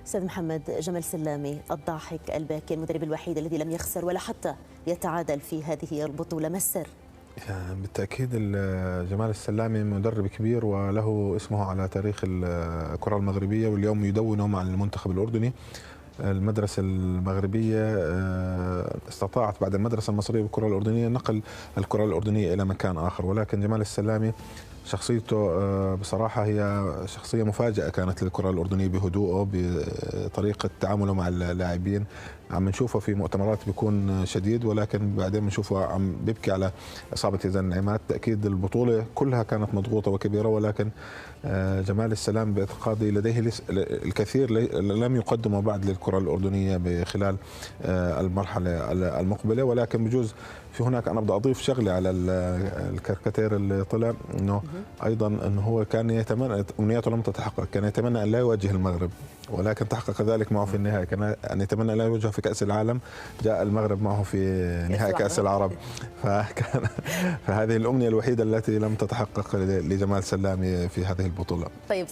أستاذ محمد، جمال سلامي الضاحك الباكي المدرب الوحيد الذي لم يخسر ولا حتى يتعادل في هذه البطولة، ما السر؟ بالتأكيد جمال السلامي مدرب كبير وله اسمه على تاريخ الكرة المغربية، واليوم يدونه مع المنتخب الأردني. المدرسة المغربية استطاعت بعد المدرسة المصرية بالكرة الأردنية نقل الكرة الأردنية إلى مكان آخر، ولكن جمال السلامي شخصيته بصراحة هي شخصية مفاجئة كانت للكرة الأردنية بهدوءه، بطريقة تعامله مع اللاعبين. عم نشوفه في مؤتمرات بيكون شديد، ولكن بعدين بنشوفه عم بيبكي على إصابة يزن عماد. تأكيد البطولة كلها كانت مضغوطة وكبيرة، ولكن جمال السلام باعتقادي لديه الكثير لم يقدمه بعد للكرة الأردنية خلال المرحلة المقبلة. ولكن بجوز في هناك أنا بدي أضيف شغلة على الكاريكاتير اللي طلع، إنه أيضا إنه هو كان يتمنى، أمنياته لم تتحقق، كان يتمنى أن لا يواجه المغرب ولكن تحقق ذلك معه في النهاية. كان أن يتمنى أن لا يواجهه في كأس العالم، جاء المغرب معه في نهائي كأس العرب. فهذه الأمنية الوحيدة التي لم تتحقق لجمال سلامي في هذه البطولة. طيب